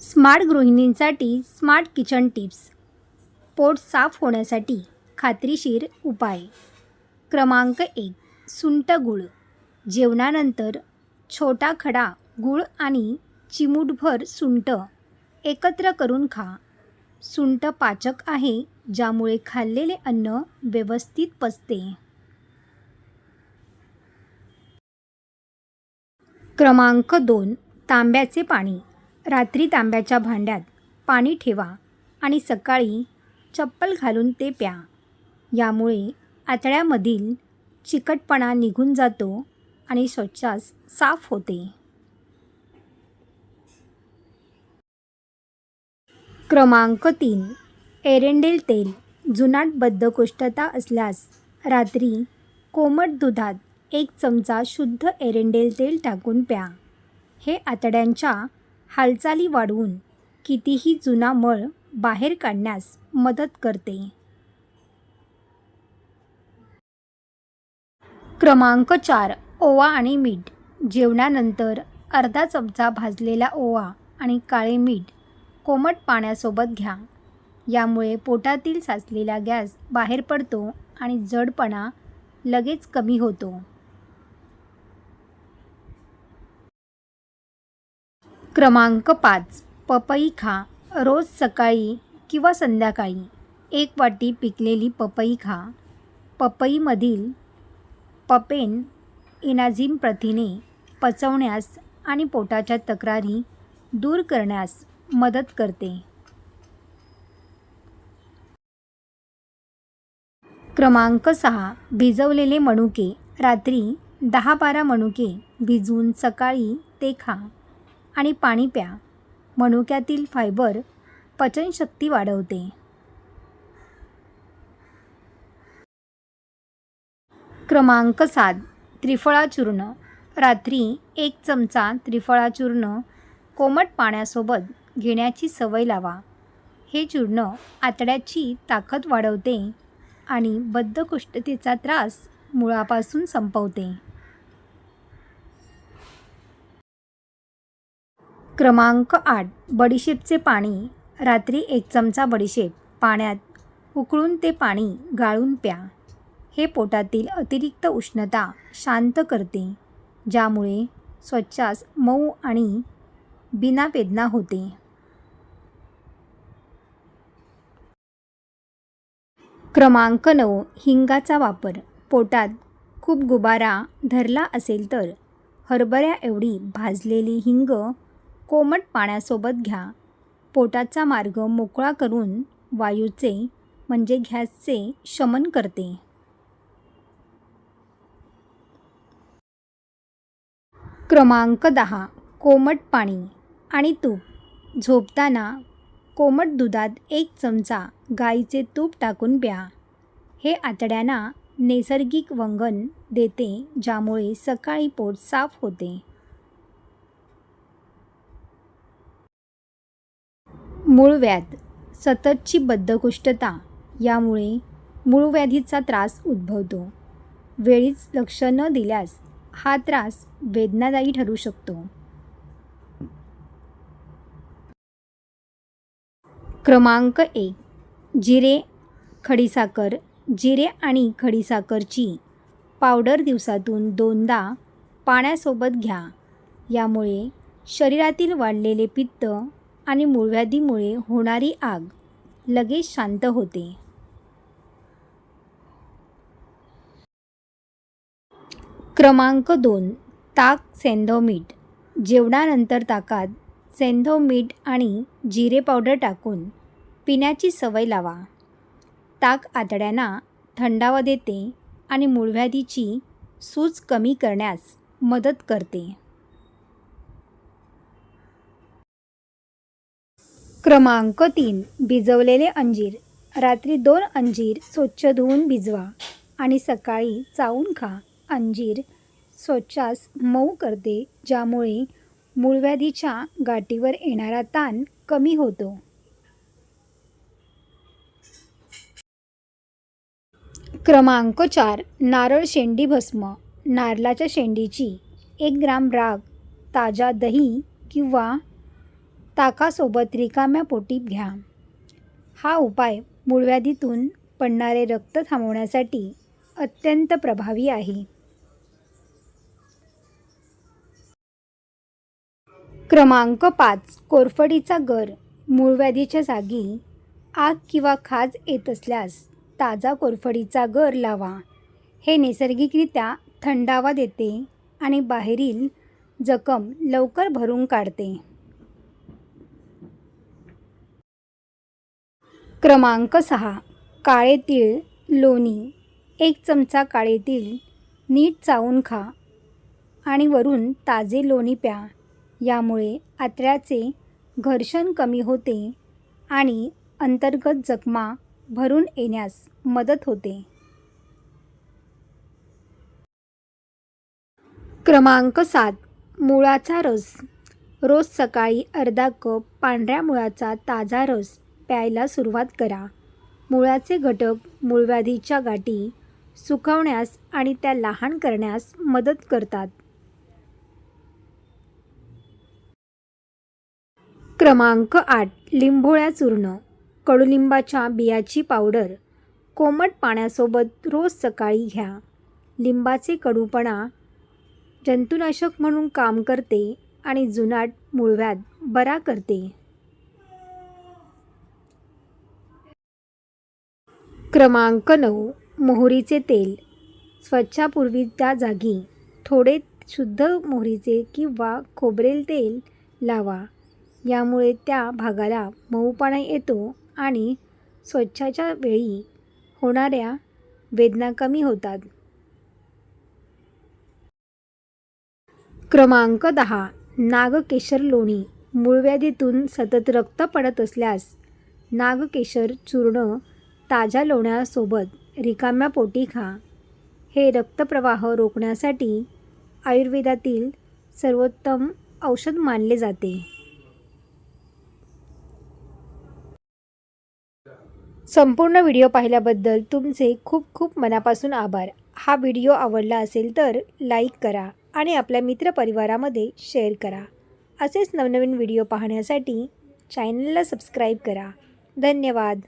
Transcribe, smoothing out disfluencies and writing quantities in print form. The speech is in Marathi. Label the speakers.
Speaker 1: स्मार्ट गृहिणींसाठी स्मार्ट किचन टिप्स. पोट साफ होण्यासाठी खात्रीशीर उपाय. क्रमांक 1. सुंठ गूळ. जेवणानंतर छोटा खडा गूळ आणि चिमूटभर सुंठ एकत्र करून खा. सुंठ पाचक आहे, ज्यामुळे खाल्लेले अन्न व्यवस्थित पचते. क्रमांक 2. तांब्याचे पाणी. रात्री तांब्याच्या भांड्यात पाणी ठेवा आणि सकाळी चप्पल घालून ते प्या. यामुळे आतड्यामधील चिकटपणा निघून जातो आणि शौचास साफ होते. क्रमांक 3. एरंडेल तेल. जुनाट बद्धकोष्ठता असल्यास रात्री कोमट दुधात 1 चमचा शुद्ध एरंडेल तेल टाकून प्या. हे आतड्यांच्या हालचाली वाढवून कितीही जुना मळ बाहेर काढण्यास मदत करते. क्रमांक 4. ओवा आणि मीठ. जेवणानंतर अर्धा चमचा भाजलेला ओवा आणि काळे मीठ कोमट पाण्यासोबत घ्या. यामुळे पोटातील साचलेला गॅस बाहेर पडतो आणि जडपणा लगेच कमी होतो. क्रमांक 5. पपई खा. रोज सकाळी किंवा संध्याकाळी 1 वाटी पिकलेली पपई खा. पपईमधील पपेन एन्झाईम प्रथिने पचवण्यास आणि पोटाच्या तक्रारी दूर करण्यास मदत करते. क्रमांक 6. भिजवलेले मनुके. रात्री 10-12 मनुके भिजवून सकाळी ते खा आणि पाणी प्या. मनुक्यातील फायबर पचनशक्ती वाढवते. क्रमांक 7. त्रिफळा चूर्ण. रात्री 1 चमचा त्रिफळा चूर्ण कोमट पाण्यासोबत घेण्याची सवय लावा. हे चूर्ण आतड्याची ताकद वाढवते आणि बद्धकोष्ठतेचा त्रास मुळापासून संपवते. क्रमांक 8. बडीशेपचे पाणी. रात्री 1 चमचा बडीशेप पाण्यात उकळून ते पाणी गाळून प्या. हे पोटातील अतिरिक्त उष्णता शांत करते, ज्यामुळे शौचास मऊ आणि बिनावेदना होते. क्रमांक 9. हिंगाचा वापर. पोटात खूप गुबारा धरला असेल तर हरभऱ्या एवढी भाजलेली हिंग कोमट पाण्यासोबत घ्या. पोटाचा मार्ग मोकळा करून वायूचे म्हणजे गॅसचे शमन करते. क्रमांक 10. कोमट पाणी आणि तूप. झोपताना कोमट दुधात 1 चमचा गाईचे तूप टाकून प्या. हे आतड्यांना नैसर्गिक वंगण देते, ज्यामुळे सकाळी पोट साफ होते. मूळव्याध. सततची बद्धकोष्ठता यामुळे मूळव्याधीचा त्रास उद्भवतो. वेळीच लक्ष न दिल्यास हा त्रास वेदनादायी ठरू शकतो. क्रमांक 1. जिरे, खडीसाखर. जिरे आणि खडीसाखरची पावडर दिवसातून 2दा पाण्यासोबत घ्या. यामुळे शरीरातील वाढलेले पित्त आणि मूळव्याधीमुळे होणारी आग लगेच शांत होते. क्रमांक 2. ताक, सेंधव मीठ. जेवणानंतर ताकात सेंधव मीठ आणि जिरे पावडर टाकून पिण्याची सवय लावा. ताक आतड्यांना थंडावा देते आणि मूळव्याधीची सूज कमी करण्यास मदत करते. क्रमांक 3. भिजवलेले अंजीर. रात्री 2 अंजीर स्वच्छ धुवून भिजवा आणि सकाळी चावून खा. अंजीर शौचास मऊ करते, ज्यामुळे मूळव्याधीच्या गाठीवर येणारा ताण कमी होतो. क्रमांक 4. नारळ शेंडी भस्म. नारळाच्या शेंडीची 1 ग्राम राख ताजा दही किंवा ताकासोबत रिकाम्या पोटी घ्या. हा उपाय मूळव्याधीतून पडणारे रक्त थांबवण्यासाठी अत्यंत प्रभावी आहे. क्रमांक 5. कोरफडीचा गर. मूळव्याधीच्या जागी आग किंवा खाज येत असल्यास ताजा कोरफडीचा गर लावा. हे नैसर्गिकरित्या थंडावा देते आणि बाहेरील जखम लवकर भरून काढते. क्रमांक 6. काळे तीळ लोणी. 1 चमचा काळे तीळ नीट चावून खा आणि वरून ताजे लोणी प्या. यामुळे आतड्याचे घर्षण कमी होते आणि अंतर्गत जखमा भरून येण्यास मदत होते. क्रमांक 7. मुळाचा रस. रोज सकाळी अर्धा कप पांढऱ्या मुळाचा ताजा रस प्यायला सुरुवात करा. मुळाचे घटक मूळव्याधीच्या गाठी सुकवण्यास आणि त्या लहान करण्यास मदत करतात. क्रमांक 8. लिंबोळ्या चूर्ण. कडुलिंबाच्या बियाची पावडर कोमट पाण्यासोबत रोज सकाळी घ्या. लिंबाचे कडूपणा जंतुनाशक म्हणून काम करते आणि जुनाट मूळव्याध बरा करते. क्रमांक 9. मोहरीचे तेल. स्वच्छापूर्वी त्या जागी थोडे शुद्ध मोहरीचे किंवा खोबरेल तेल लावा. यामुळे त्या भागाला मऊपणा येतो आणि स्वच्छाच्या वेळी होणाऱ्या वेदना कमी होतात. क्रमांक 10. नागकेशर लोणी. मूळव्याधीतून सतत रक्त पडत असल्यास नागकेशर चूर्ण ताज्या लोण्यासोबत रिकाम्या पोटी खा. हे रक्तप्रवाह रोखण्यासाठी आयुर्वेदातील सर्वोत्तम औषध मानले जाते. संपूर्ण व्हिडिओ पाहिल्याबद्दल तुमचे खूप खूप मनापासून आभार. हा व्हिडिओ आवडला असेल तर लाईक करा आणि आपल्या मित्रपरिवारामध्ये शेअर करा. असेच नवनवीन व्हिडिओ पाहण्यासाठी चॅनलला सबस्क्राईब करा. धन्यवाद.